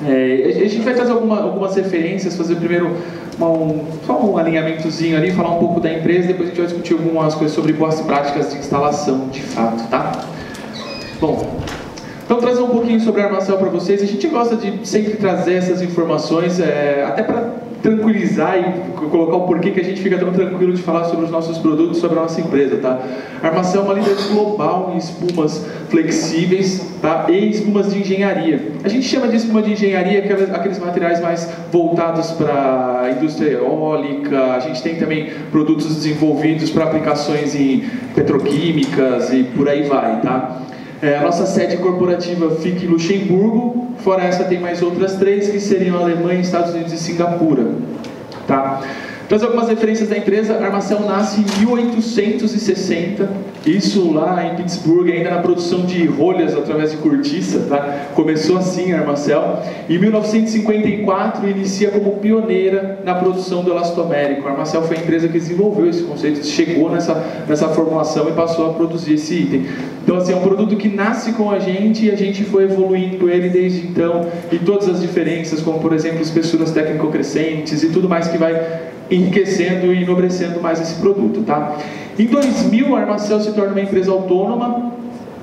A gente vai trazer algumas referências, fazer primeiro só um alinhamentozinho ali, falar um pouco da empresa, depois a gente vai discutir algumas coisas sobre boas práticas de instalação, de fato, tá? Bom, então trazer um pouquinho sobre a Armacel para vocês. A gente gosta de sempre trazer essas informações, até para tranquilizar e colocar o porquê que a gente fica tão tranquilo de falar sobre os nossos produtos, sobre a nossa empresa, tá? A Armacel é uma líder global em espumas flexíveis, tá? E espumas de engenharia. A gente chama de espuma de engenharia aqueles materiais mais voltados para a indústria eólica. A gente tem também produtos desenvolvidos para aplicações em petroquímicas e por aí vai, tá? A nossa sede corporativa fica em Luxemburgo, fora essa tem mais outras 3 que seriam Alemanha, Estados Unidos e Singapura, tá? Trazer algumas referências da empresa. A Armacel nasce em 1860, isso lá em Pittsburgh, ainda na produção de rolhas através de cortiça, tá? Começou assim a Armacel. Em 1954 inicia como pioneira na produção do elastomérico. A Armacel foi a empresa que desenvolveu esse conceito, chegou nessa formulação e passou a produzir esse item. Então assim, é um produto que nasce com a gente e a gente foi evoluindo ele desde então, e todas as diferenças, como por exemplo espessuras técnico-crescentes e tudo mais que vai enriquecendo e enobrecendo mais esse produto, tá? Em 2000 a Armacel se torna uma empresa autônoma,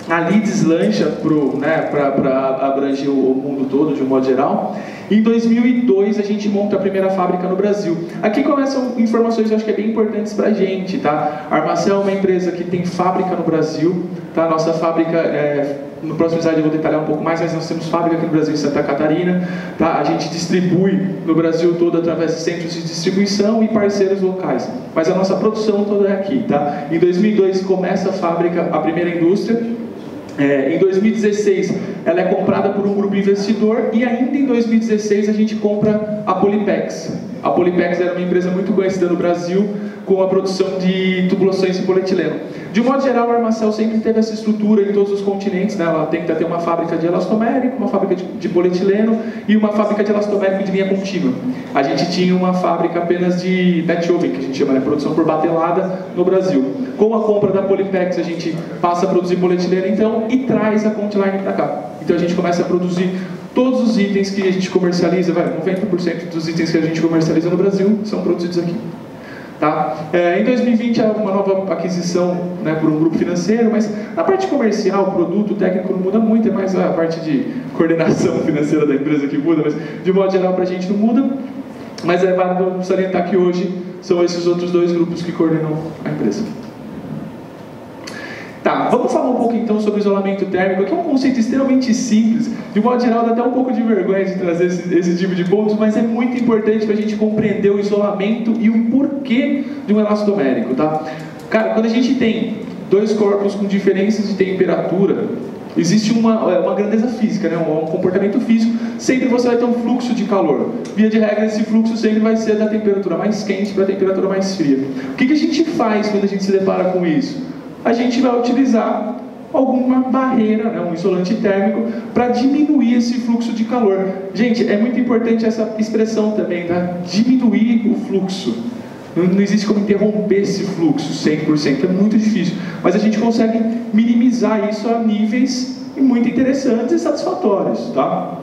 ali deslancha para abranger o mundo todo de um modo geral. Em 2002 a gente monta a primeira fábrica no Brasil. Aqui começam informações que eu acho que é bem importantes para a gente, tá? A Armacel é uma empresa que tem fábrica no Brasil, tá? Nossa fábrica no próximo slide eu vou detalhar um pouco mais, mas nós temos fábrica aqui no Brasil, em Santa Catarina, tá? A gente distribui no Brasil todo através de centros de distribuição e parceiros locais, mas a nossa produção toda é aqui, tá? Em 2002 começa a fábrica, a primeira indústria. Em 2016 ela é comprada por um grupo investidor, e ainda em 2016 a gente compra a Polypex. A Polypex era uma empresa muito conhecida no Brasil com a produção de tubulações em polietileno. De um modo geral, a Armacel sempre teve essa estrutura em todos os continentes, né? Ela tenta ter uma fábrica de elastomérico, uma fábrica de polietileno e uma fábrica de elastomérico de linha contínua. A gente tinha uma fábrica apenas de batch oven, que a gente chama, né? Produção por batelada no Brasil. Com a compra da Polypex, a gente passa a produzir polietileno então e traz a Contline para cá. Então a gente começa a produzir todos os itens que a gente comercializa, 90% dos itens que a gente comercializa no Brasil são produzidos aqui. Tá? Em 2020 há uma nova aquisição, né, por um grupo financeiro, mas na parte comercial, o produto, o técnico não muda muito, é mais a parte de coordenação financeira da empresa que muda, mas de modo geral para a gente não muda. Mas é válido salientar que hoje são esses outros 2 grupos que coordenam a empresa. Tá, vamos falar um pouco então sobre isolamento térmico, que é um conceito extremamente simples. De modo geral dá até um pouco de vergonha de trazer esse tipo de pontos, mas é muito importante para a gente compreender o isolamento e o porquê de um elastomérico, tá? Cara, quando a gente tem 2 corpos com diferenças de temperatura, existe uma grandeza física, né? Um comportamento físico, sempre você vai ter um fluxo de calor. Via de regra, esse fluxo sempre vai ser da temperatura mais quente para a temperatura mais fria. O que a gente faz quando a gente se depara com isso? A gente vai utilizar alguma barreira, né, um isolante térmico, para diminuir esse fluxo de calor. Gente, é muito importante essa expressão também, tá? Diminuir o fluxo. Não existe como interromper esse fluxo 100%, é muito difícil. Mas a gente consegue minimizar isso a níveis muito interessantes e satisfatórios, tá?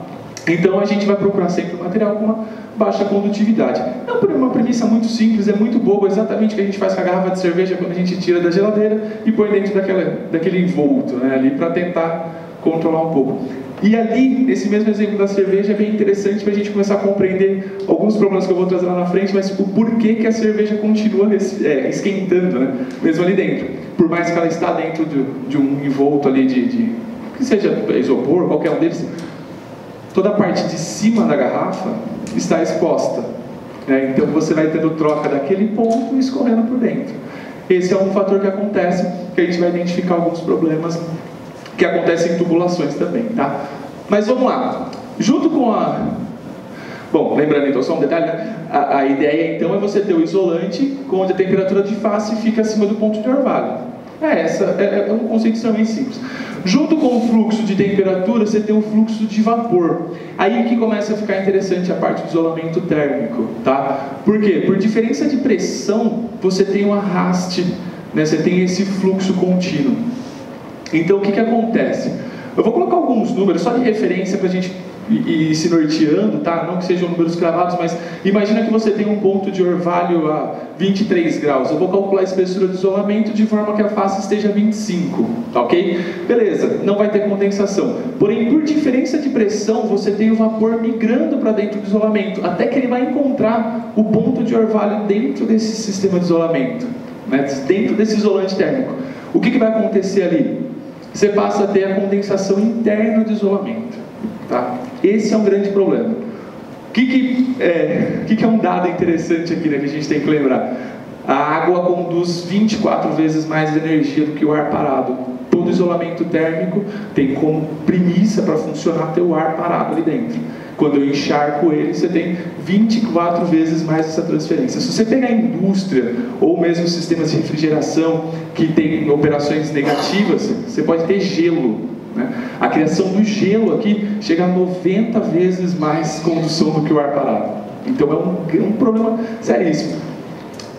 Então a gente vai procurar sempre um material com uma baixa condutividade. É uma premissa muito simples, é muito boba, exatamente o que a gente faz com a garrafa de cerveja quando a gente tira da geladeira e põe dentro daquele envolto, né, ali para tentar controlar um pouco. E ali, nesse mesmo exemplo da cerveja, é bem interessante para a gente começar a compreender alguns problemas que eu vou trazer lá na frente, mas o porquê que a cerveja continua esquentando, né, mesmo ali dentro. Por mais que ela está dentro de um envolto ali que seja isopor, qualquer um deles, toda a parte de cima da garrafa está exposta, né? Então você vai tendo troca daquele ponto e escorrendo por dentro. Esse é um fator que acontece, que a gente vai identificar alguns problemas que acontecem em tubulações também, tá? Mas vamos lá, junto com Bom, lembrando então, só um detalhe, né? A ideia então é você ter o isolante, onde a temperatura de face fica acima do ponto de orvalho. É um conceito extremamente simples. Junto com o fluxo de temperatura, você tem o fluxo de vapor. Aí que começa a ficar interessante a parte do isolamento térmico, tá? Por quê? Por diferença de pressão, você tem um arraste, né? Você tem esse fluxo contínuo. Então, o que acontece? Eu vou colocar alguns números só de referência para a gente e se norteando, tá? Não que sejam números cravados, mas imagina que você tem um ponto de orvalho a 23 graus. Eu vou calcular a espessura do isolamento de forma que a face esteja 25, tá ok? Beleza, não vai ter condensação. Porém, por diferença de pressão, você tem o vapor migrando para dentro do isolamento, até que ele vai encontrar o ponto de orvalho dentro desse sistema de isolamento, né? Dentro desse isolante térmico. O que vai acontecer ali? Você passa a ter a condensação interna do isolamento, tá? Esse é um grande problema. O que é um dado interessante aqui, né, que a gente tem que lembrar? A água conduz 24 vezes mais energia do que o ar parado. Todo isolamento térmico tem como premissa para funcionar ter o ar parado ali dentro. Quando eu encharco ele, você tem 24 vezes mais essa transferência. Se você pegar a indústria, ou mesmo sistemas de refrigeração que tem operações negativas, você pode ter gelo, né? A criação do gelo aqui chega a 90 vezes mais condução do que o ar parado. Então é um problema seríssimo.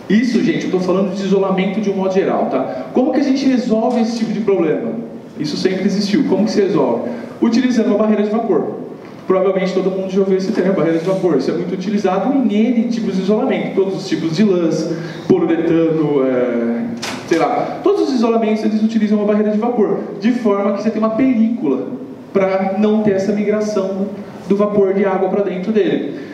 Isso, gente, eu estou falando de isolamento de um modo geral, tá? Como que a gente resolve esse tipo de problema? Isso sempre existiu. Como que se resolve? Utilizando uma barreira de vapor. Provavelmente todo mundo já ouviu esse termo, barreira de vapor. Isso é muito utilizado em N tipos de isolamento. Todos os tipos de lãs, poliuretano, sei lá. Todos os isolamentos, eles utilizam uma barreira de vapor. De forma que você tem uma película para não ter essa migração do vapor de água para dentro dele.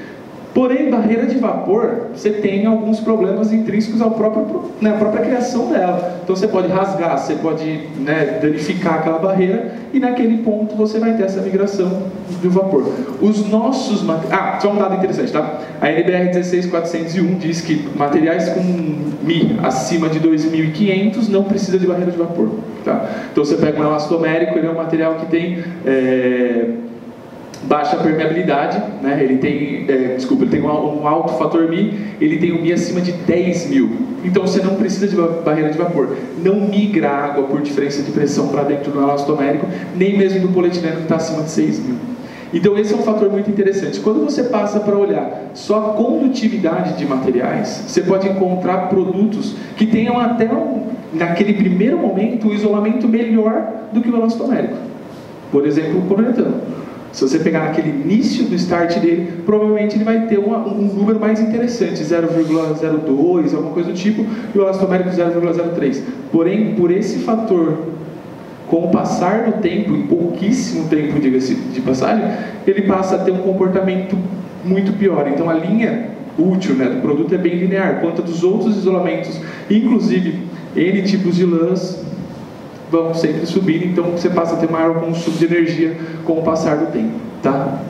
Porém, barreira de vapor, você tem alguns problemas intrínsecos à própria criação dela. Então você pode rasgar, você pode, né, danificar aquela barreira, e naquele ponto você vai ter essa migração do vapor. Os nossos materiais... só um dado interessante, tá? A NBR 16401 diz que materiais com Mi acima de 2.500 não precisa de barreira de vapor, tá? Então você pega um elastomérico, ele é um material que tem... baixa permeabilidade, né? Ele tem, ele tem um alto fator Mi, ele tem um Mi acima de 10.000. Então você não precisa de barreira de vapor. Não migra água por diferença de pressão para dentro do elastomérico, nem mesmo do polietileno que está acima de 6.000. Então esse é um fator muito interessante. Quando você passa para olhar só a condutividade de materiais, você pode encontrar produtos que tenham até, naquele primeiro momento, um isolamento melhor do que o elastomérico. Por exemplo, o poliuretano. Se você pegar naquele início do start dele, provavelmente ele vai ter um número mais interessante, 0,02, alguma coisa do tipo, e o elastomérico 0,03. Porém, por esse fator, com o passar do tempo, em pouquíssimo tempo, diga-se de passagem, ele passa a ter um comportamento muito pior. Então a linha útil, né, do produto é bem linear, quanto dos outros isolamentos, inclusive N tipos de lãs, vão sempre subindo, então você passa a ter maior consumo de energia com o passar do tempo, tá?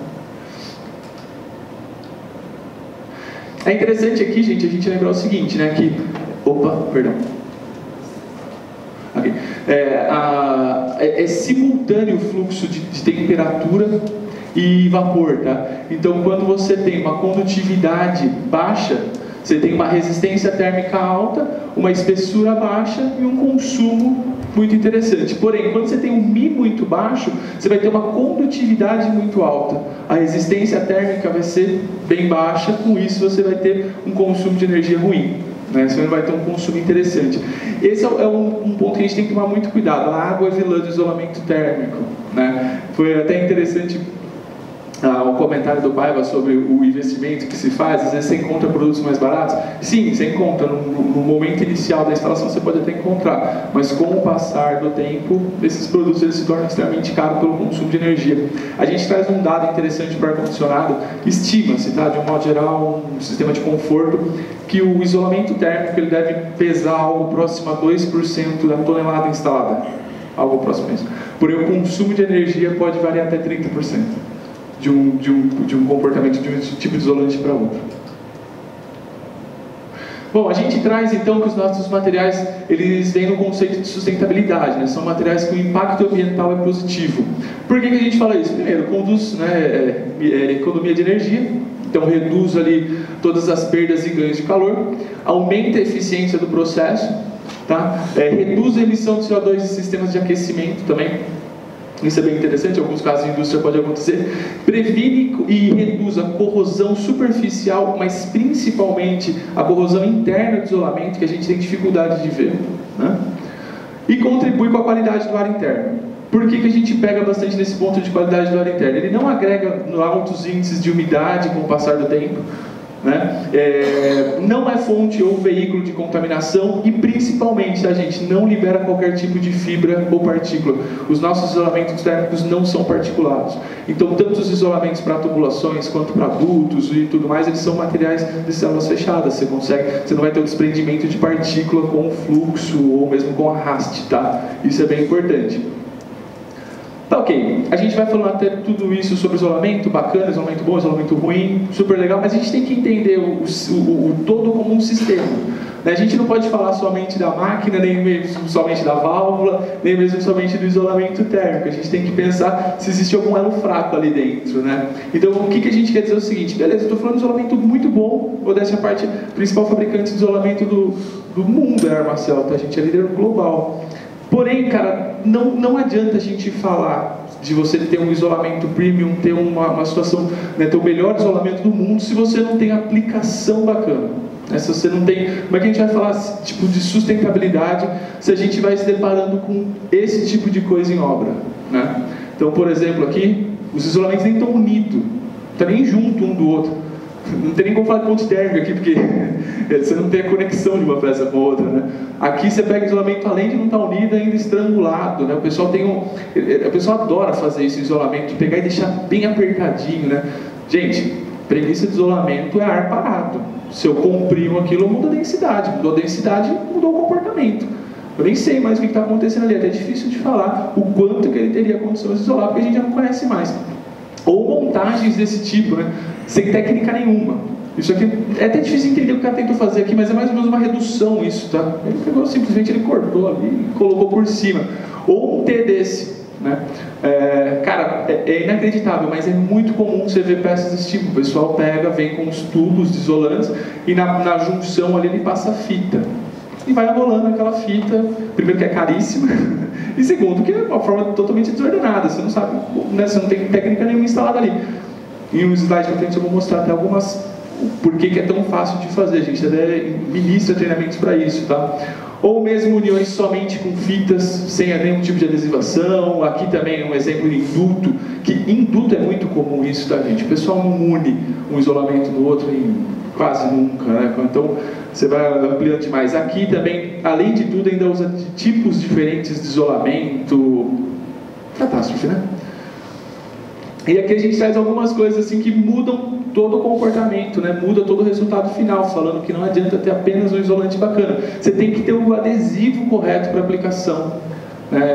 É interessante aqui, gente, a gente lembrar o seguinte, né, que... Opa, perdão. Okay. É simultâneo o fluxo de temperatura e vapor, tá? Então, quando você tem uma condutividade baixa, você tem uma resistência térmica alta, uma espessura baixa e um consumo muito interessante. Porém, quando você tem um Mi muito baixo, você vai ter uma condutividade muito alta. A resistência térmica vai ser bem baixa, com isso você vai ter um consumo de energia ruim, né? Você não vai ter um consumo interessante. Esse é um ponto que a gente tem que tomar muito cuidado. A água é vilã do isolamento térmico, né? Foi até interessante o comentário do Paiva sobre o investimento que se faz. Às vezes você encontra produtos mais baratos. Sim, você encontra no momento inicial da instalação, você pode até encontrar, mas com o passar do tempo, esses produtos eles se tornam extremamente caros pelo consumo de energia. A gente traz um dado interessante para o ar-condicionado. Estima-se, tá, de um modo geral, um sistema de conforto, que o isolamento térmico ele deve pesar algo próximo a 2% da tonelada instalada, algo próximo a isso. Porém, o consumo de energia pode variar até 30%. De um comportamento de um tipo de isolante para outro. Bom, a gente traz então que os nossos materiais eles vêm no conceito de sustentabilidade, né? São materiais que o impacto ambiental é positivo. Por que a gente fala isso? Primeiro, conduz, né, economia de energia, então reduz ali todas as perdas e ganhos de calor, aumenta a eficiência do processo, tá? Reduz a emissão de CO2 de sistemas de aquecimento também. Isso é bem interessante, em alguns casos de indústria pode acontecer. Previne e reduz a corrosão superficial, mas principalmente a corrosão interna do isolamento, que a gente tem dificuldade de ver, né? E contribui com a qualidade do ar interno. Por que a gente pega bastante nesse ponto de qualidade do ar interno? Ele não agrega altos índices de umidade com o passar do tempo, né? Não é fonte ou veículo de contaminação e principalmente, tá, gente, não libera qualquer tipo de fibra ou partícula. Os nossos isolamentos térmicos não são particulados. Então, tanto os isolamentos para tubulações quanto para dutos e tudo mais, eles são materiais de células fechadas. Você não vai ter o desprendimento de partícula com o fluxo ou mesmo com arraste, tá? Isso é bem importante. Tá, ok, a gente vai falando até tudo isso sobre isolamento, bacana, isolamento bom, isolamento ruim, super legal, mas a gente tem que entender o todo como um sistema, né? A gente não pode falar somente da máquina, nem mesmo somente da válvula, nem mesmo somente do isolamento térmico. A gente tem que pensar se existe algum elo fraco ali dentro, né? Então, o que a gente quer dizer é o seguinte: beleza, eu estou falando de isolamento muito bom, ou dessa parte, principal fabricante de isolamento do mundo é a Armacel, tá? A gente é líder global. Porém, cara, não adianta a gente falar de você ter um isolamento premium, ter uma situação, né, ter o melhor isolamento do mundo, se você não tem aplicação bacana, né? Se você não tem, como é que a gente vai falar tipo de sustentabilidade se a gente vai se deparando com esse tipo de coisa em obra, né? Então, por exemplo, aqui, os isolamentos nem estão unidos, não está nem junto um do outro. Não tem nem como falar de ponte térmica aqui, porque você não tem a conexão de uma peça com a outra, né? Aqui você pega isolamento, além de não estar unido, ainda estrangulado, né? O pessoal adora fazer esse isolamento, de pegar e deixar bem apertadinho, né? Gente, premissa de isolamento é ar parado. Se eu comprimo aquilo, muda a densidade. Mudou a densidade, mudou o comportamento. Eu nem sei mais o que está acontecendo ali. É até difícil de falar o quanto que ele teria condições de isolar, porque a gente já não conhece mais. Ou montagens desse tipo, né? Sem técnica nenhuma. Isso aqui é até difícil entender o que o cara tentou fazer aqui, mas é mais ou menos uma redução isso, tá? Ele pegou, simplesmente ele cortou ali e colocou por cima. Ou um T desse, né? Cara, é inacreditável, mas é muito comum você ver peças desse tipo. O pessoal pega, vem com os tubos de isolantes e na junção ali ele passa fita. E vai enrolando aquela fita, primeiro que é caríssima, e segundo que é uma forma totalmente desordenada, você não sabe, né, você não tem técnica nenhuma instalada ali. Em um slide para frente eu vou mostrar até algumas, por que é tão fácil de fazer, a gente até ministra treinamentos para isso, tá? Ou mesmo uniões somente com fitas, sem nenhum tipo de adesivação. Aqui também um exemplo de induto, que induto é muito comum isso, tá, gente? O pessoal não une um isolamento do outro quase nunca, né? Então você vai ampliando demais. Aqui também, além de tudo, ainda usa tipos diferentes de isolamento. Catástrofe, né? E aqui a gente traz algumas coisas assim que mudam todo o comportamento, né? Muda todo o resultado final, falando que não adianta ter apenas um isolante bacana. Você tem que ter o adesivo correto para aplicação.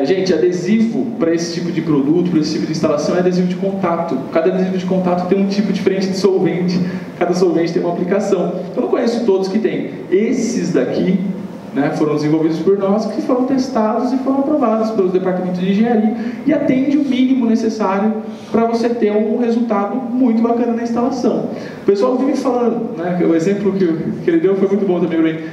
Gente, adesivo para esse tipo de produto, para esse tipo de instalação, é adesivo de contato. Cada adesivo de contato tem um tipo diferente de solvente. Cada solvente tem uma aplicação. Eu não conheço todos que tem. Esses daqui, né, foram desenvolvidos por nós, que foram testados e foram aprovados pelos departamentos de engenharia e atende o mínimo necessário para você ter um resultado muito bacana na instalação. O pessoal vive falando, né, o exemplo que ele deu foi muito bom também.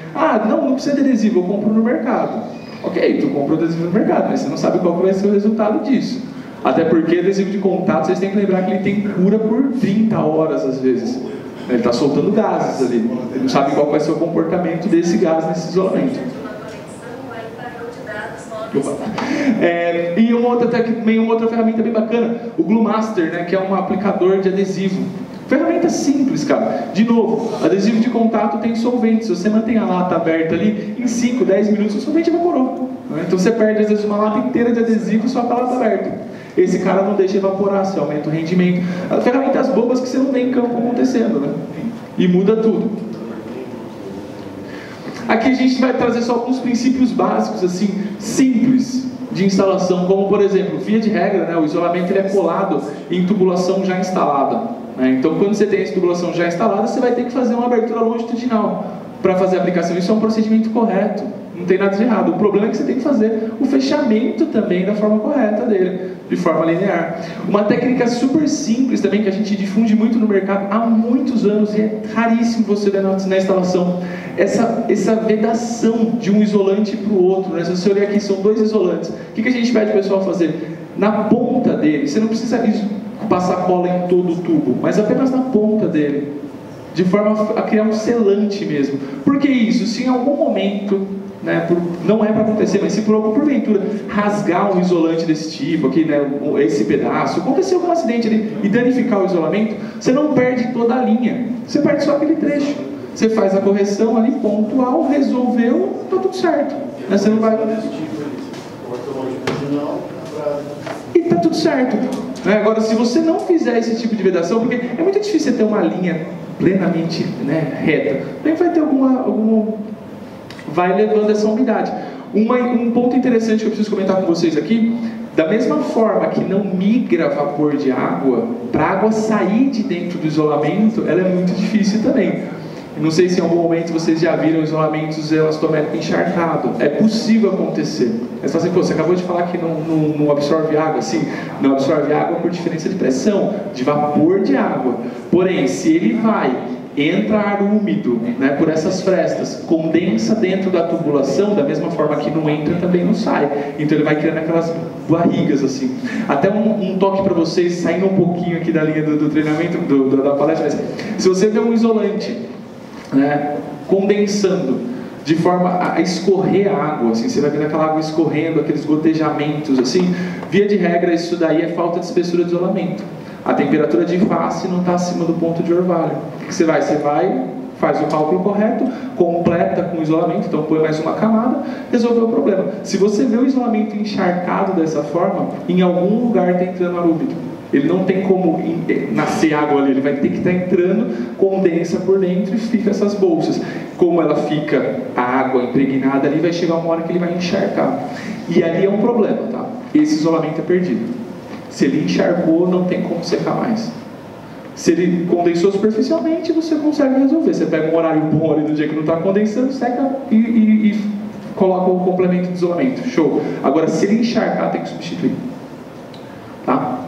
Não precisa de adesivo, eu compro no mercado. Ok, tu compra o adesivo no mercado, mas você não sabe qual vai ser o resultado disso. Até porque adesivo de contato, vocês têm que lembrar que ele tem cura por 30 horas às vezes. Ele está soltando gases ali. Ele não sabe qual vai ser o comportamento desse gás nesse isolamento. E uma outra ferramenta bem bacana, o Glue Master, né, que é um aplicador de adesivo. Ferramenta simples, cara. De novo, adesivo de contato tem solvente. Se você mantém a lata aberta ali, em 5, 10 minutos o solvente evaporou, né? Então você perde às vezes uma lata inteira de adesivo só com a lata aberta. Esse cara não deixa evaporar, você aumenta o rendimento. Ferramentas bobas que você não vê em campo acontecendo, né? E muda tudo. Aqui a gente vai trazer só alguns princípios básicos, assim, simples de instalação, como por exemplo, via de regra, né, o isolamento ele é colado em tubulação já instalada. Então, quando você tem essa tubulação já instalada, você vai ter que fazer uma abertura longitudinal para fazer a aplicação. Isso é um procedimento correto, não tem nada de errado. O problema é que você tem que fazer o fechamento também da forma correta dele, de forma linear. Uma técnica super simples também, que a gente difunde muito no mercado há muitos anos, e é raríssimo você ver na instalação, essa vedação de um isolante para o outro, né? Se você olhar aqui, são dois isolantes. O que a gente pede para o pessoal fazer? Na ponta dele, você não precisa passar cola em todo o tubo, mas apenas na ponta dele, de forma a criar um selante mesmo. Por que isso? Se em algum momento né, não é para acontecer, mas se porventura rasgar um isolante desse tipo aqui, né, esse pedaço, acontecer algum acidente ali e danificar o isolamento, você não perde toda a linha, você perde só aquele trecho. Você faz a correção ali pontual, resolveu, tá tudo certo. Né, você não vai... E tá tudo certo. Né, agora, se você não fizer esse tipo de vedação, porque é muito difícil você ter uma linha plenamente, né, reta, aí vai ter vai levando essa umidade. Um ponto interessante que eu preciso comentar com vocês aqui, da mesma forma que não migra vapor de água, para a água sair de dentro do isolamento, ela é muito difícil também. Não sei se em algum momento vocês já viram isolamentos elastomérico encharcado. É possível acontecer. Mas assim, pô, você acabou de falar que não absorve água. Sim, não absorve água por diferença de pressão, de vapor de água. Porém, se ele entra ar úmido, né, por essas frestas, condensa dentro da tubulação, da mesma forma que não entra, também não sai. Então ele vai criando aquelas barrigas assim. Até um toque para vocês, saindo um pouquinho aqui da linha do treinamento, da palestra, mas se você vê um isolante, né, condensando de forma a escorrer a água, assim, você vai vendo aquela água escorrendo, aqueles gotejamentos assim, via de regra isso daí é falta de espessura de isolamento. A temperatura de face não está acima do ponto de orvalho. O que você vai? Você vai, faz o cálculo correto, completa com o isolamento, então põe mais uma camada, resolveu o problema. Se você vê o isolamento encharcado dessa forma, em algum lugar está entrando ar úmido. Ele não tem como nascer água ali, ele vai ter que estar entrando, condensa por dentro e fica essas bolsas. Como ela fica, a água impregnada ali, vai chegar uma hora que ele vai encharcar. E ali é um problema, tá? Esse isolamento é perdido. Se ele encharcou, não tem como secar mais. Se ele condensou superficialmente, você consegue resolver. Você pega um horário bom ali do dia que não está condensando, seca e coloca o complemento de isolamento. Show. Agora, se ele encharcar, tem que substituir. Tá?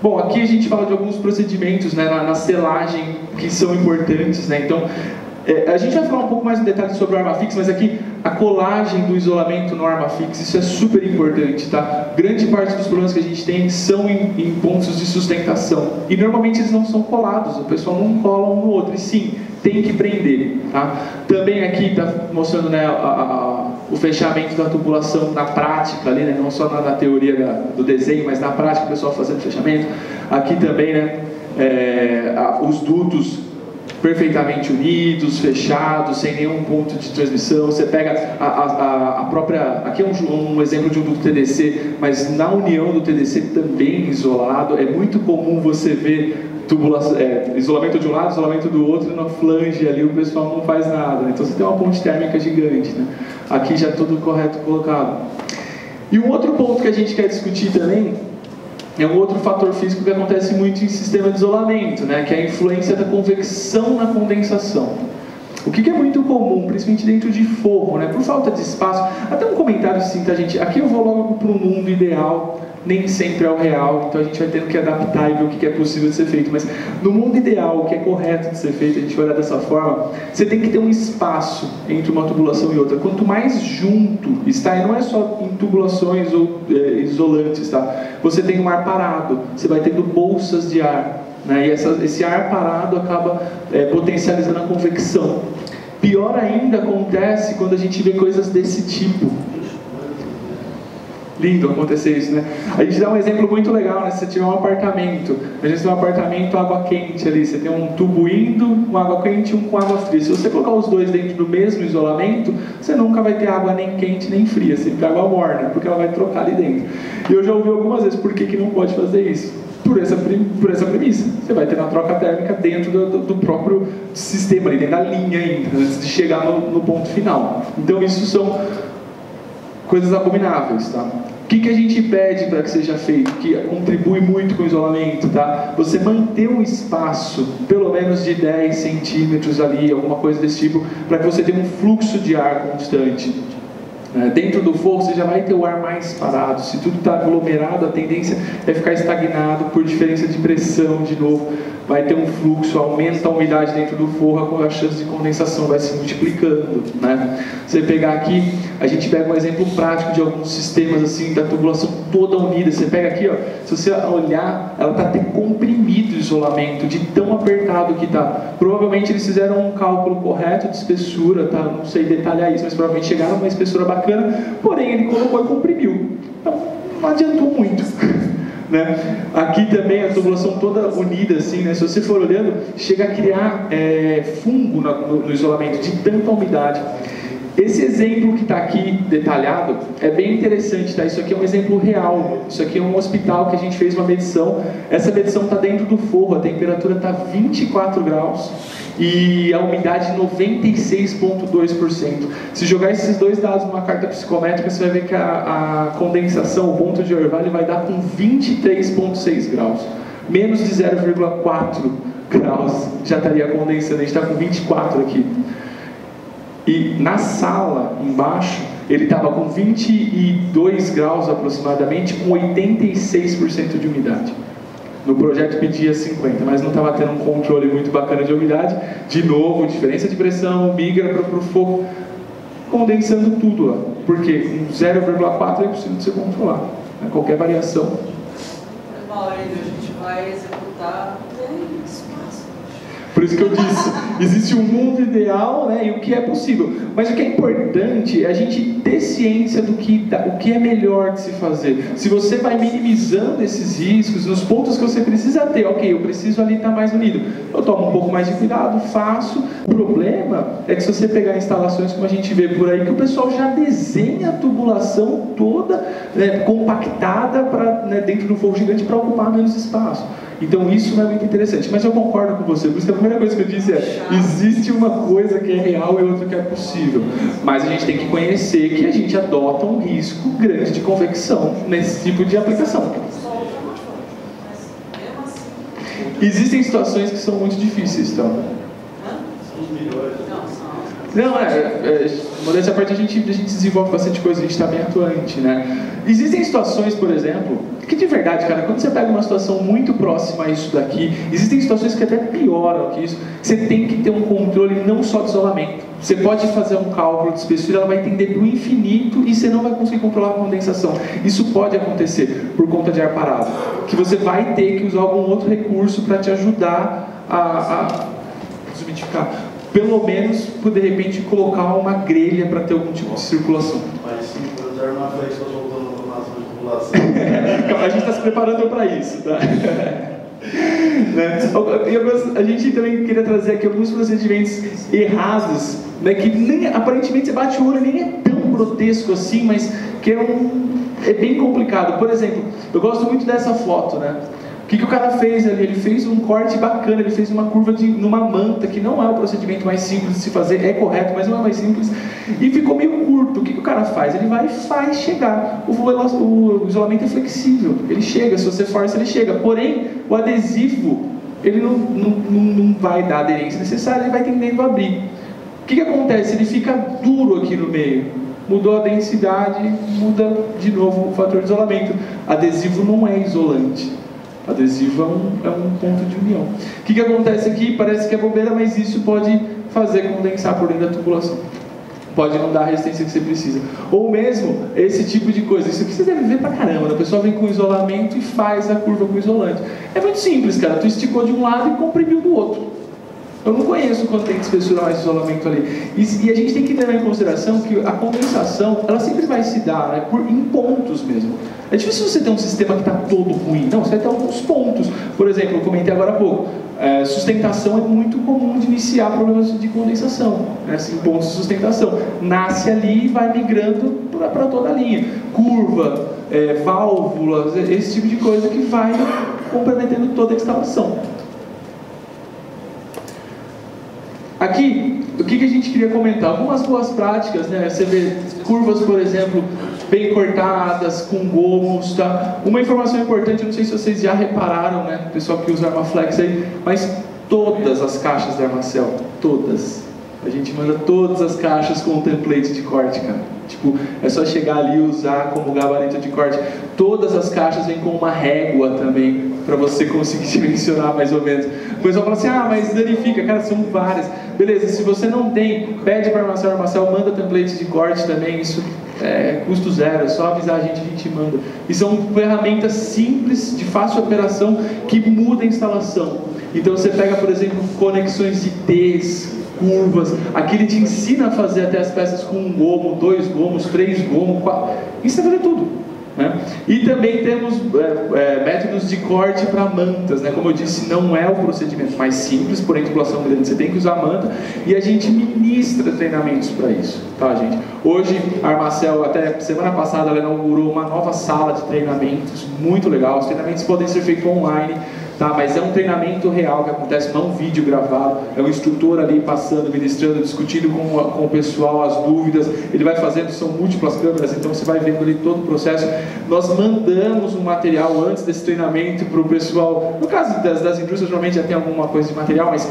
Bom, aqui a gente fala de alguns procedimentos, né, na selagem que são importantes, né? Então, a gente vai falar um pouco mais em detalhe sobre o Armafix, mas aqui a colagem do isolamento no Armafix, isso é super importante, tá? Grande parte dos problemas que a gente tem são em pontos de sustentação. E normalmente eles não são colados, o pessoal não cola um no outro, e sim, tem que prender, tá? Também aqui está mostrando, né, o fechamento da tubulação na prática ali, né? Não só na teoria do desenho, mas na prática o pessoal fazendo fechamento. Aqui também, né, os dutos perfeitamente unidos, fechados, sem nenhum ponto de transmissão. Você pega a própria... Aqui é um exemplo de um duto TDC, mas na união do TDC também isolado. É muito comum você ver isolamento de um lado, isolamento do outro, e na flange ali o pessoal não faz nada. Então você tem uma ponte térmica gigante, né? Aqui já tudo correto colocado. E um outro ponto que a gente quer discutir também é um outro fator físico que acontece muito em sistema de isolamento, né, que é a influência da convecção na condensação. O que é muito comum, principalmente dentro de forro, né, por falta de espaço. Até um comentário assim, tá, gente? Aqui eu vou logo para o mundo ideal, nem sempre é o real, então a gente vai tendo que adaptar e ver o que é possível de ser feito. Mas no mundo ideal, o que é correto de ser feito, a gente vai olhar dessa forma, você tem que ter um espaço entre uma tubulação e outra. Quanto mais junto está, e não é só em tubulações ou isolantes, tá? Você tem um ar parado, você vai tendo bolsas de ar, né? E esse ar parado acaba potencializando a convecção. Pior ainda acontece quando a gente vê coisas desse tipo. Lindo acontecer isso, né? A gente dá um exemplo muito legal, né? Se você tiver um apartamento, a gente tem um apartamento água quente ali, você tem um tubo indo com água quente e um com água fria. Se você colocar os dois dentro do mesmo isolamento, você nunca vai ter água nem quente nem fria, sempre água morna, porque ela vai trocar ali dentro. E eu já ouvi algumas vezes por que não pode fazer isso. Por essa premissa. Você vai ter uma troca térmica dentro do próprio sistema, ali dentro da linha ainda, antes de chegar no ponto final. Então isso são coisas abomináveis, tá? O que a gente pede para que seja feito, que contribui muito com o isolamento, tá? Você manter um espaço, pelo menos de 10 centímetros ali, alguma coisa desse tipo, para que você tenha um fluxo de ar constante. Dentro do forro você já vai ter o ar mais parado. Se tudo está aglomerado, a tendência é ficar estagnado por diferença de pressão de novo. Vai ter um fluxo, aumenta a umidade dentro do forro, a chance de condensação vai se multiplicando, né? Você pegar aqui, a gente pega um exemplo prático de alguns sistemas assim, da tubulação toda unida. Você pega aqui, ó, se você olhar, ela está até comprimido o isolamento, de tão apertado que está. Provavelmente eles fizeram um cálculo correto de espessura, tá? Não sei detalhar isso, mas provavelmente chegaram a uma espessura bacana, porém ele colocou e comprimiu. Então, não adiantou muito. Né? Aqui também a tubulação toda unida assim, né? Se você for olhando, chega a criar fungo no isolamento de tanta umidade. Esse exemplo que está aqui detalhado é bem interessante, tá? Isso aqui é um exemplo real. Isso aqui é um hospital que a gente fez uma medição. Essa medição está dentro do forro, a temperatura está 24 graus e a umidade 96,2%. Se jogar esses dois dados numa carta psicométrica, você vai ver que a condensação, o ponto de orvalho, vai dar com 23,6 graus. Menos de 0,4 graus já estaria condensando. A gente está com 24 aqui. E na sala, embaixo, ele estava com 22 graus aproximadamente, com 86% de umidade. No projeto pedia 50%, mas não estava tendo um controle muito bacana de umidade. De novo, diferença de pressão, migra para o fogo, condensando tudo. Ó. Porque com 0,4 é possível de você controlar. Né? Qualquer variação. Mas, Maurílio, a gente vai executar espaço. Por isso que eu disse, existe um mundo ideal, né, e o que é possível. Mas o que é importante é a gente ter ciência do que é melhor de se fazer. Se você vai minimizando esses riscos, nos pontos que você precisa ter, ok, eu preciso ali estar mais unido. Eu tomo um pouco mais de cuidado, faço. O problema é que se você pegar instalações como a gente vê por aí, que o pessoal já desenha a tubulação toda compactada dentro do forro gigante para ocupar menos espaço. Então isso não é muito interessante, mas eu concordo com você, por isso que a primeira coisa que eu disse é, existe uma coisa que é real e outra que é possível, mas a gente tem que conhecer que a gente adota um risco grande de convecção nesse tipo de aplicação. Existem situações que são muito difíceis, então. Não, modéstia à parte, a gente desenvolve bastante coisa, a gente está bem atuante, né? Existem situações, por exemplo, que de verdade, cara, quando você pega uma situação muito próxima a isso daqui, existem situações que até pioram que isso, você tem que ter um controle não só de isolamento. Você pode fazer um cálculo de espessura, ela vai tender para o infinito e você não vai conseguir controlar a condensação. Isso pode acontecer por conta de ar parado, que você vai ter que usar algum outro recurso para te ajudar a desumidificar. Pelo menos, por de repente, colocar uma grelha para ter algum tipo de circulação. Mas sim, por usar uma flecha voltando para a tubulação. A gente está se preparando para isso, tá? A gente também queria trazer aqui alguns procedimentos errados, né, que nem, aparentemente você bate o olho e nem é tão grotesco assim, mas que é bem complicado. Por exemplo, eu gosto muito dessa foto, né? O que o cara fez ali? Ele fez um corte bacana, ele fez uma curva numa manta, que não é o procedimento mais simples de se fazer, é correto, mas não é mais simples, e ficou meio curto. O que o cara faz? Ele vai e faz chegar. O isolamento é flexível, ele chega, se você força, ele chega. Porém, o adesivo, ele não vai dar a aderência necessária, ele vai tendendo a abrir. O que acontece? Ele fica duro aqui no meio. Mudou a densidade, muda de novo o fator de isolamento. Adesivo não é isolante. Adesivo é um ponto de união. O que acontece aqui? Parece que é bobeira, mas isso pode fazer condensar por dentro da tubulação. Pode não dar a resistência que você precisa. Ou mesmo, esse tipo de coisa. Isso aqui você deve ver pra caramba. A pessoa vem com isolamento e faz a curva com isolante. É muito simples, cara. Tu esticou de um lado e comprimiu do outro. Eu não conheço quanto tem de espessura mais isolamento ali. E a gente tem que levar em consideração que a condensação, ela sempre vai se dar, né, em pontos mesmo. É difícil você ter um sistema que está todo ruim. Não, você vai ter alguns pontos. Por exemplo, eu comentei agora há pouco. Sustentação é muito comum de iniciar problemas de condensação. Né, assim, pontos de sustentação. Nasce ali e vai migrando para toda a linha. Curva, válvulas, esse tipo de coisa que vai comprometendo toda a instalação. Aqui, o que a gente queria comentar? Algumas boas práticas, né? Você vê curvas, por exemplo, bem cortadas, com gomos, tá? Uma informação importante, eu não sei se vocês já repararam, né? O pessoal que usa Armaflex aí, mas todas as caixas da Armacel, todas, A gente manda todas as caixas com o template de corte, cara. Tipo, é só chegar ali e usar como gabarito de corte. Todas as caixas vêm com uma régua também, para você conseguir dimensionar mais ou menos. O pessoal fala assim, ah, mas danifica. Cara, são várias. Beleza, se você não tem, pede para a Armacel, manda template de corte também. Isso é custo zero, é só avisar a gente manda. E são ferramentas simples, de fácil operação, que mudam a instalação. Então você pega, por exemplo, conexões de T's, curvas, aqui ele te ensina a fazer até as peças com 1 gomo, 2 gomos, 3 gomos, 4, ensina a fazer tudo, né? E também temos métodos de corte para mantas, né? Como eu disse, não é o procedimento mais simples, porém tubulação grande você tem que usar manta, e a gente ministra treinamentos para isso, tá, gente? Hoje a Armacel, até semana passada, ela inaugurou uma nova sala de treinamentos, muito legal. Os treinamentos podem ser feitos online, tá? Mas é um treinamento real que acontece, não é um vídeo gravado, é um instrutor ali passando, ministrando, discutindo com o pessoal as dúvidas, ele vai fazendo, são múltiplas câmeras, então você vai vendo ali todo o processo. Nós mandamos um material antes desse treinamento para o pessoal, no caso das indústrias normalmente já tem alguma coisa de material, mas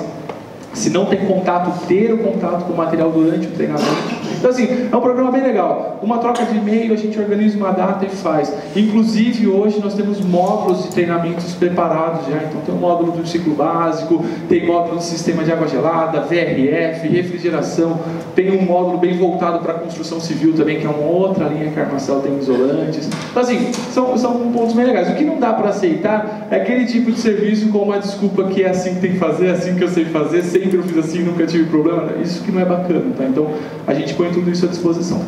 se não tem contato, ter o contato com o material durante o treinamento. Então assim, é um programa bem legal. Uma troca de e-mail, a gente organiza uma data e faz. Inclusive hoje nós temos módulos de treinamentos preparados já. Então tem um módulo do ciclo básico, tem módulo de sistema de água gelada, VRF, refrigeração, tem um módulo bem voltado para a construção civil também, que é uma outra linha que a Armacel tem isolantes. Então assim, são pontos bem legais. O que não dá para aceitar é aquele tipo de serviço com uma desculpa que é assim que tem que fazer, é assim que eu sei fazer, sempre eu fiz assim, nunca tive problema. Isso que não é bacana, tá? Então a gente põe tudo isso à disposição.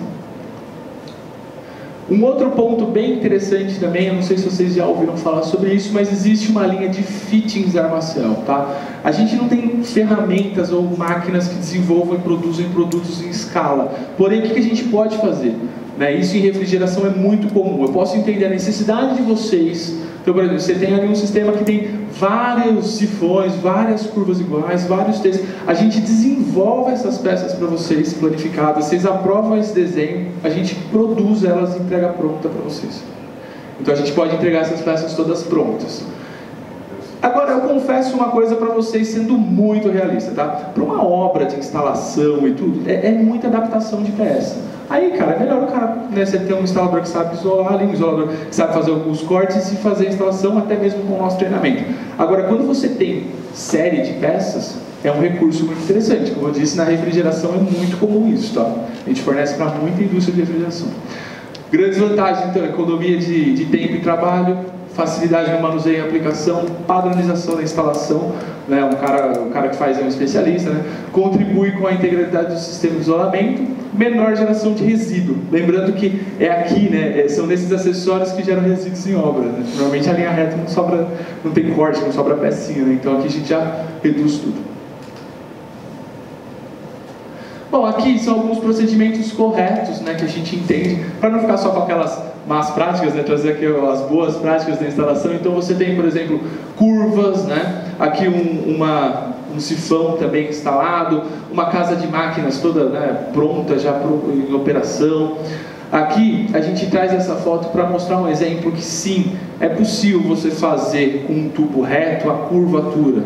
Um outro ponto bem interessante também, eu não sei se vocês já ouviram falar sobre isso, mas existe uma linha de fittings Armacel, tá? A gente não tem ferramentas ou máquinas que desenvolvam e produzem produtos em escala. Porém, o que a gente pode fazer? Né? Isso em refrigeração é muito comum. Eu posso entender a necessidade de vocês. Então, por exemplo, você tem ali um sistema que tem vários sifões, várias curvas iguais, vários T's. A gente desenvolve essas peças para vocês, planificadas, vocês aprovam esse desenho, a gente produz elas e entrega pronta para vocês. Então a gente pode entregar essas peças todas prontas. Agora eu confesso uma coisa para vocês, sendo muito realista, tá? Para uma obra de instalação e tudo, é muita adaptação de peça. Aí, cara, é melhor o cara, né, você ter um instalador que sabe isolar, um isolador que sabe fazer os cortes e fazer a instalação até mesmo com o nosso treinamento. Agora, quando você tem série de peças, é um recurso muito interessante. Como eu disse, na refrigeração é muito comum isso, tá? A gente fornece para muita indústria de refrigeração. Grandes vantagens, então, economia de tempo e trabalho, facilidade no manuseio e aplicação, padronização da instalação, né? O cara que faz é um especialista, né? Contribui com a integralidade do sistema de isolamento, menor geração de resíduo. Lembrando que é aqui, né? São nesses acessórios que geram resíduos em obra, né? Normalmente a linha reta não sobra, não tem corte, não sobra pecinha, né? Então aqui a gente já reduz tudo. Bom, aqui são alguns procedimentos corretos, né, que a gente entende, para não ficar só com aquelas más práticas, né, trazer aqui as boas práticas da instalação. Então você tem, por exemplo, curvas, né, aqui um sifão também instalado, uma casa de máquinas toda, né, pronta, já em operação. Aqui a gente traz essa foto para mostrar um exemplo que sim, é possível você fazer com um tubo reto a curvatura.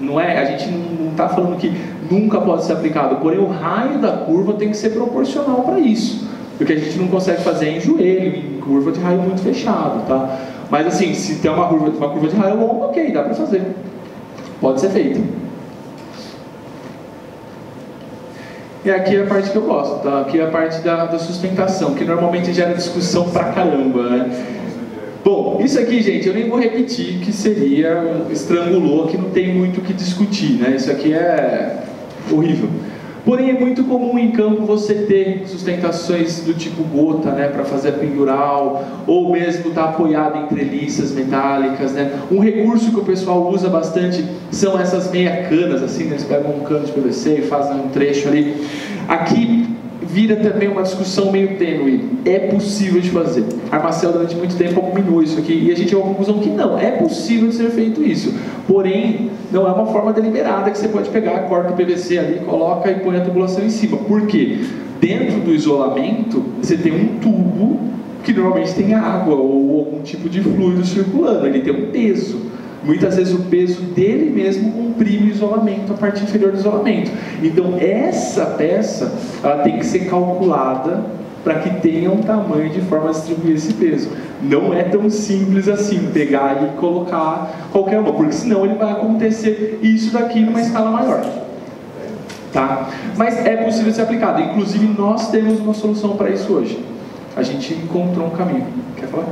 Não é, a gente não está falando que nunca pode ser aplicado, porém o raio da curva tem que ser proporcional para isso. Porque a gente não consegue fazer em joelho, em curva de raio muito fechado, tá? Mas assim, se tem uma curva de raio longa, ok, dá para fazer. Pode ser feito. E aqui é a parte que eu gosto, tá? Aqui é a parte da sustentação, que normalmente gera discussão pra caramba, né? Bom, isso aqui, gente, eu nem vou repetir, que seria estrangulou, que não tem muito o que discutir, né? Isso aqui é horrível. Porém, é muito comum em campo você ter sustentações do tipo gota, né, para fazer a pendural, ou mesmo estar apoiado em treliças metálicas, né? Um recurso que o pessoal usa bastante são essas meia canas, assim, né? Eles pegam um cano de PVC e fazem um trecho ali. Aqui vira também uma discussão meio tênue. É possível de fazer. A Armacel durante muito tempo abominou isso aqui, e a gente chegou à conclusão que não, é possível de ser feito isso. Porém, não é uma forma deliberada que você pode pegar, corta o PVC ali, coloca e põe a tubulação em cima. Por quê? Dentro do isolamento, você tem um tubo que normalmente tem água ou algum tipo de fluido circulando, ele tem um peso. Muitas vezes o peso dele mesmo comprime o isolamento, a parte inferior do isolamento. Então essa peça, ela tem que ser calculada para que tenha um tamanho de forma a distribuir esse peso. Não é tão simples assim, pegar e colocar qualquer uma, porque senão ele vai acontecer isso daqui numa escala maior. Tá? Mas é possível ser aplicado. Inclusive nós temos uma solução para isso hoje. A gente encontrou um caminho. Quer falar?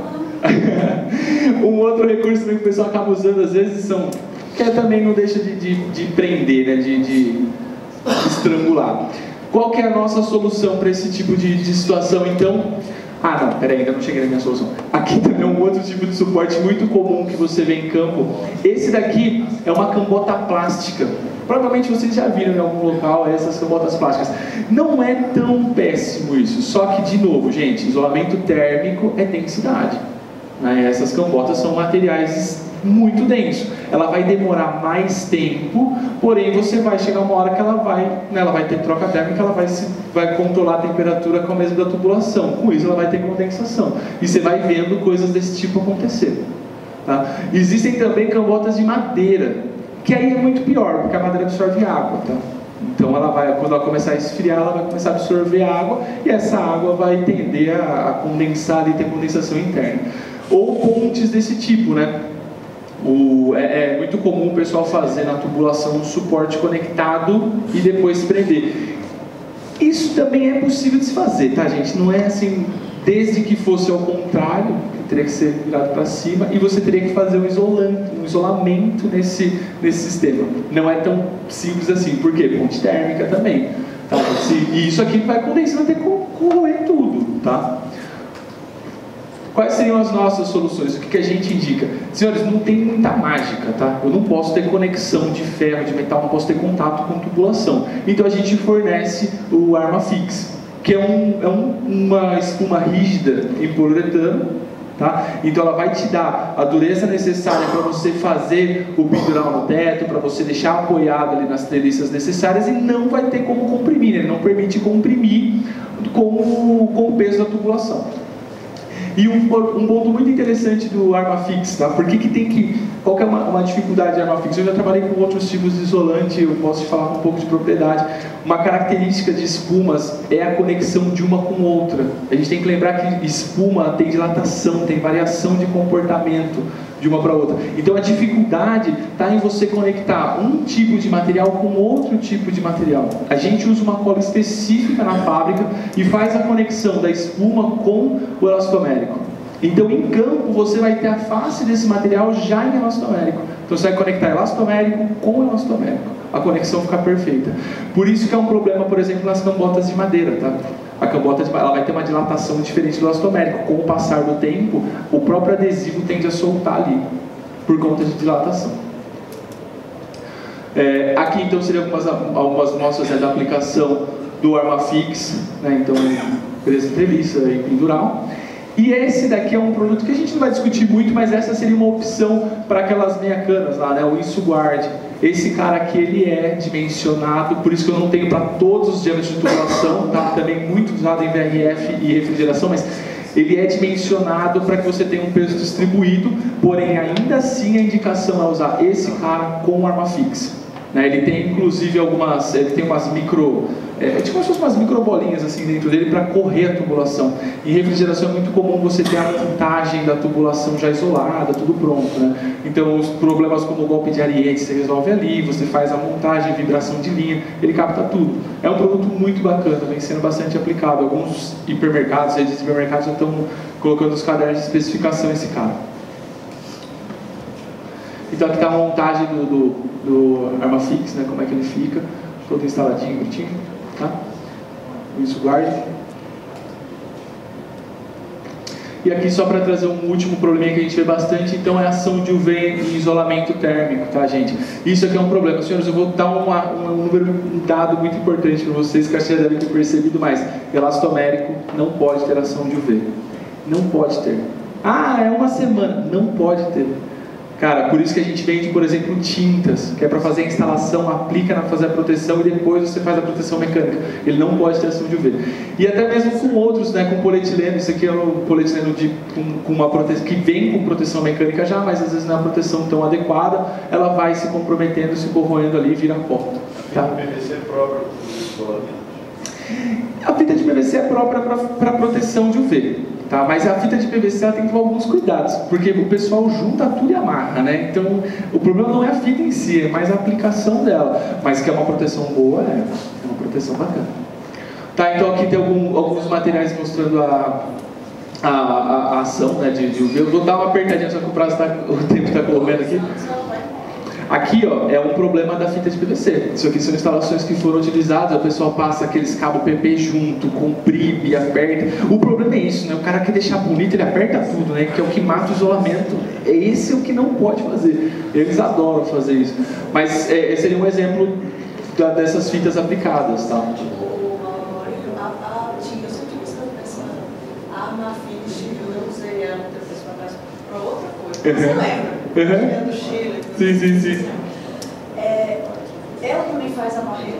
Um outro recurso que o pessoal acaba usando às vezes que também não deixa de prender, né? de estrangular. Qual que é a nossa solução para esse tipo de situação então? Ah não, peraí, ainda não cheguei na minha solução. Aqui também é um outro tipo de suporte muito comum que você vê em campo. Esse daqui é uma cambota plástica. Provavelmente vocês já viram em algum local essas cambotas plásticas. Não é tão péssimo isso, só que de novo, gente, isolamento térmico é densidade. Né? Essas cambotas são materiais muito densos. Ela vai demorar mais tempo, porém você vai chegar uma hora que ela vai ter troca térmica, ela vai controlar a temperatura com a mesma da tubulação. Com isso ela vai ter condensação. E você vai vendo coisas desse tipo acontecer. Tá? Existem também cambotas de madeira, que aí é muito pior, porque a madeira absorve água, tá? Então quando ela começar a esfriar, ela vai começar a absorver água, e essa água vai tender a condensar e ter condensação interna. Ou pontes desse tipo, né? É muito comum o pessoal fazer na tubulação um suporte conectado e depois prender. Isso também é possível de se fazer, tá, gente? Não é assim, desde que fosse ao contrário, que teria que ser virado para cima, e você teria que fazer um isolamento nesse sistema. Não é tão simples assim. Por quê? Ponte térmica também. Tá? E isso aqui vai condensar, vai ter que corroer tudo, tá? Quais seriam as nossas soluções? O que a gente indica? Senhores, não tem muita mágica, tá? Eu não posso ter conexão de ferro, de metal, não posso ter contato com tubulação. Então a gente fornece o Armafix, que é uma espuma rígida em poliuretano, tá? Então ela vai te dar a dureza necessária para você fazer o pendural no teto, para você deixar apoiado ali nas treliças necessárias, e não vai ter como comprimir, ele não permite comprimir com o peso da tubulação. E um ponto muito interessante do Armafix, tá? Qual que é uma dificuldade do Armafix? Eu já trabalhei com outros tipos de isolante, eu posso te falar com um pouco de propriedade. Uma característica de espumas é a conexão de uma com outra. A gente tem que lembrar que espuma tem dilatação, tem variação de comportamento de uma para outra. Então a dificuldade está em você conectar um tipo de material com outro tipo de material. A gente usa uma cola específica na fábrica e faz a conexão da espuma com o elastomérico. Então em campo você vai ter a face desse material já em elastomérico. Então você vai conectar elastomérico com elastomérico. A conexão fica perfeita. Por isso que é um problema, por exemplo, nas cambotas de madeira, tá? A cambota ela vai ter uma dilatação diferente do elastomérico. Com o passar do tempo, o próprio adesivo tende a soltar ali, por conta de dilatação. Aqui então seriam algumas mostras da aplicação do Armafix, né? Então, presa treliça e pendural. E esse daqui é um produto que a gente não vai discutir muito, mas essa seria uma opção para aquelas meia-canas lá, né? O InsuGuard. Esse cara aqui, ele é dimensionado, por isso que eu não tenho para todos os diâmetros de tubulação, tá? Também muito usado em VRF e refrigeração, mas ele é dimensionado para que você tenha um peso distribuído, porém ainda assim a indicação é usar esse cara com Armafix. Né? Ele tem inclusive umas micro, tipo como se fossem umas microbolinhas assim dentro dele para correr a tubulação. Em refrigeração é muito comum você ter a montagem da tubulação já isolada, tudo pronto, né? Então os problemas como o golpe de ariete você resolve ali, você faz a montagem, vibração de linha, ele capta tudo. É um produto muito bacana, vem sendo bastante aplicado. Alguns hipermercados, redes de supermercados já estão colocando os cadernos de especificação esse cara. Então aqui está a montagem do Armafix, né, como é que ele fica, todo instaladinho, bonitinho, tá? O InsuGuard. E aqui só para trazer um último probleminha que a gente vê bastante, então é a ação de UV em isolamento térmico, tá, gente? Isso aqui é um problema. Senhores, eu vou dar um dado muito importante para vocês, que vocês já devem ter percebido, mas elastomérico não pode ter ação de UV. Não pode ter. Ah, é uma semana. Não pode ter. Cara, por isso que a gente vende, por exemplo, tintas, que é para fazer a instalação, aplica na fazer a proteção e depois você faz a proteção mecânica. Ele não pode ter ação de UV. E até mesmo com outros, né, com polietileno. Isso aqui é um polietileno com uma proteção que vem com proteção mecânica já, mas às vezes não é uma proteção tão adequada, ela vai se comprometendo, se corroendo ali e vira pó. Tá? A PVC é própria para o isolamento. A fita de PVC é própria para proteção de UV. Tá? Mas a fita de PVC ela tem que tomar alguns cuidados, porque o pessoal junta tudo e amarra, né? Então, o problema não é a fita em si, é mais a aplicação dela. Mas que é uma proteção boa, é uma proteção bacana. Tá, então aqui tem alguns materiais mostrando a ação, né, de UV. Eu vou dar uma apertadinha, só que o tempo está correndo aqui. Aqui, ó, é um problema da fita de PVC. Isso aqui são instalações que foram utilizadas, o pessoal passa aqueles cabos PP junto, comprime, aperta. O problema é isso, né? O cara quer deixar bonito, ele aperta tudo, né? Que é o que mata o isolamento. Esse é o que não pode fazer. Eles adoram fazer isso. Mas seria um exemplo dessas fitas aplicadas, tá? Eu usei ela para outra coisa. Você lembra? Do Chile. Sim. Ela também faz a barreira.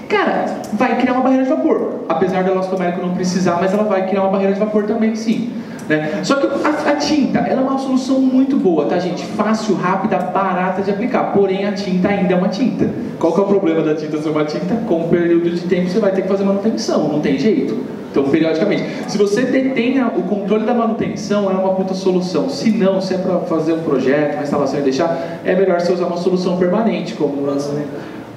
Cara, vai criar uma barreira de vapor. Apesar do elastomérico não precisar, mas ela vai criar uma barreira de vapor também, sim. Né? Só que a tinta, ela é uma solução muito boa, tá, gente? Fácil, rápida, barata de aplicar. Porém, a tinta ainda é uma tinta. Qual que é o problema da tinta ser uma tinta? Com um período de tempo você vai ter que fazer manutenção, não tem jeito. Então, periodicamente. Se você detém o controle da manutenção, é uma puta solução. Se não, se é para fazer um projeto, uma instalação e deixar, é melhor você usar uma solução permanente, como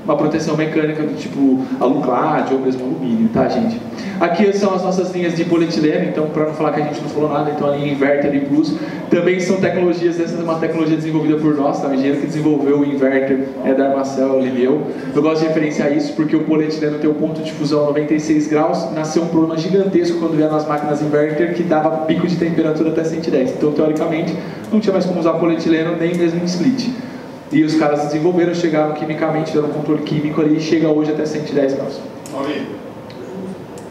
uma proteção mecânica do tipo aluclade ou mesmo alumínio, tá, gente? Aqui são as nossas linhas de polietileno, então, para não falar que a gente não falou nada, então a linha Inverter e Plus também são tecnologias, essa é uma tecnologia desenvolvida por nós, tá? O engenheiro que desenvolveu o Inverter é da Armacel, Lineu. Eu gosto de referenciar isso porque o polietileno tem o ponto de fusão a 96 graus, nasceu um problema gigantesco quando vieram as máquinas Inverter que dava pico de temperatura até 110. Então, teoricamente, não tinha mais como usar polietileno nem mesmo em split. E os caras desenvolveram, chegaram quimicamente, fizeram um controle químico ali e chega hoje até 110 graus. Maurício,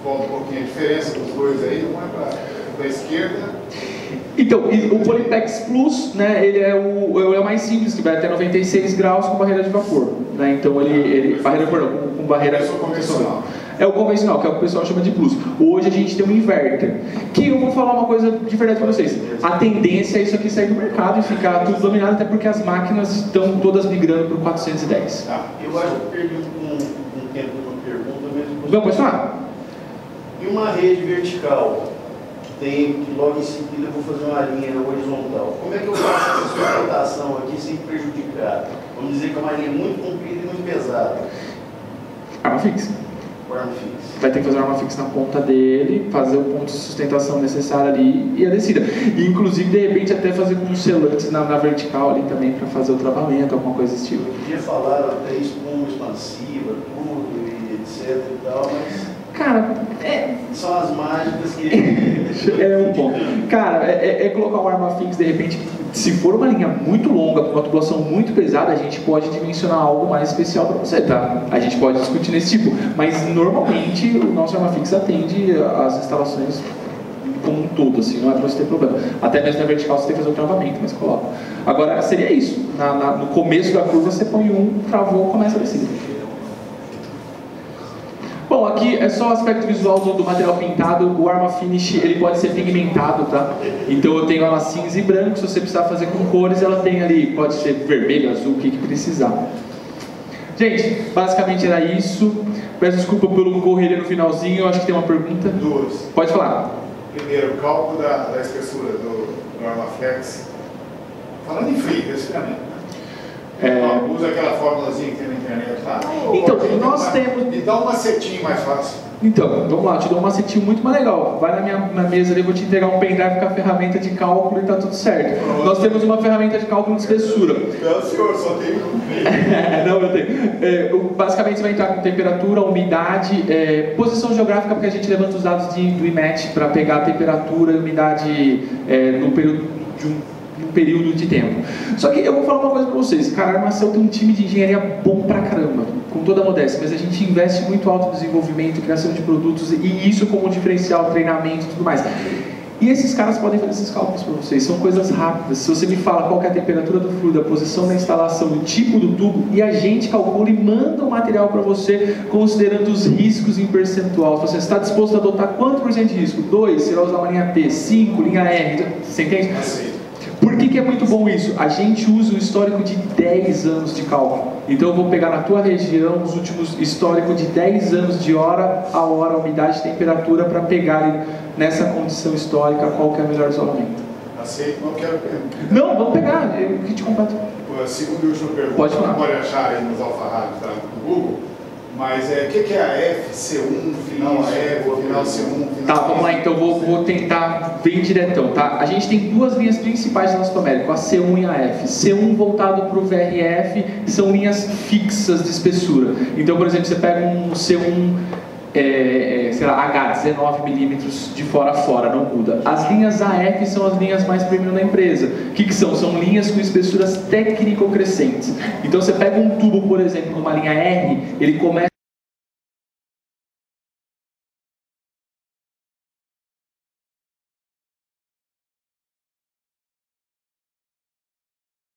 conta um pouquinho a diferença dos dois aí, uma é para a esquerda. Então, o Polypex Plus, né, ele é o mais simples, que vai até 96 graus com barreira de vapor. Né? Então, barreira com barreira convencional. É o convencional, que é o que o pessoal chama de Plus. Hoje a gente tem um Inverter, que eu vou falar uma coisa de verdade para vocês. A tendência é isso aqui sair do mercado e ficar tudo dominado, até porque as máquinas estão todas migrando para o 410. Eu acho que pergunto com tempo uma pergunta mesmo. Vamos continuar? E uma rede vertical, que logo em seguida eu vou fazer uma linha horizontal. Como é que eu faço essa sustentação aqui sem prejudicar? Vamos dizer que é uma linha muito comprida e muito pesada. Arma fixa. Vai ter que fazer uma arma fixa na ponta dele, fazer o ponto de sustentação necessário ali e a descida. E, inclusive, de repente, até fazer com uns selantes na vertical ali também para fazer o travamento, alguma coisa desse tipo. Podia falar até espuma expansiva, tudo e etc e tal, mas... Cara, são as mágicas que... é um ponto. Cara, colocar uma arma fixa, de repente, se for uma linha muito longa, com uma tubulação muito pesada, a gente pode dimensionar algo mais especial para você, tá? A gente pode discutir nesse tipo, mas normalmente o nosso arma fixa atende as instalações como um todo, assim, não é para você ter problema. Até mesmo na vertical você tem que fazer o travamento, mas coloca. Agora, seria isso. No começo da curva você põe travou, começa a descida. Bom, aqui é só o aspecto visual do material pintado. O Arma Finish, ele pode ser pigmentado, tá? Então eu tenho ela cinza e branco. Se você precisar fazer com cores, ela tem ali, pode ser vermelho, azul, o que precisar. Gente, basicamente era isso. Peço desculpa pelo correr no finalzinho. Eu acho que tem uma pergunta. Duas. Pode falar. Primeiro, o cálculo da espessura do Armaflex. Falando em frio, resfriamento. Usa aquela fórmulazinha que tem na internet lá. Então, nós temos... Me dá um macetinho mais fácil. Então, vamos lá, te dou um macetinho muito mais legal. Vai na mesa ali, eu vou te entregar um pendrive com a ferramenta de cálculo e tá tudo certo. Nós temos uma ferramenta de cálculo de espessura. Não, senhor, só tem Não, eu tenho. Basicamente você vai entrar com temperatura, umidade, posição geográfica, porque a gente levanta os dados do IMET para pegar a temperatura e umidade no período de tempo. Só que eu vou falar uma coisa pra vocês, cara, a Armacel tem um time de engenharia bom pra caramba, com toda a modéstia, mas a gente investe muito em autodesenvolvimento, criação de produtos, e isso como diferencial, treinamento e tudo mais. E esses caras podem fazer esses cálculos para vocês, são coisas rápidas. Se você me fala qual que é a temperatura do fluido, a posição da instalação, o tipo do tubo, e a gente calcula e manda o material para você, considerando os riscos em percentual. Você está disposto a adotar quanto por cento de risco? 2, você vai usar uma linha P, 5, linha R, você entende? Por que é muito bom isso? A gente usa o histórico de 10 anos de cálculo. Então eu vou pegar na tua região os últimos histórico de 10 anos de hora a hora, umidade e temperatura, para pegar nessa condição histórica qual que é o melhor isolamento. Aceito, não quero perguntar. Não, vamos pegar, eu que te completo. Segundo a última pergunta, pode falar. Pode achar aí nos alfarrábios do Google, mas o que é a FC1, final AF, final C1, final... Tá, vamos lá, então vou tentar bem diretão, tá? A gente tem duas linhas principais no ácido américo, a C1 e a F. C1 voltado para o VRF, são linhas fixas de espessura. Então, por exemplo, você pega um C1, sei lá, H, 19 milímetros de fora a fora, não muda. As linhas AF são as linhas mais premium da empresa. O que são? São linhas com espessuras técnico-crescentes. Então você pega um tubo, por exemplo, numa linha R, ele começa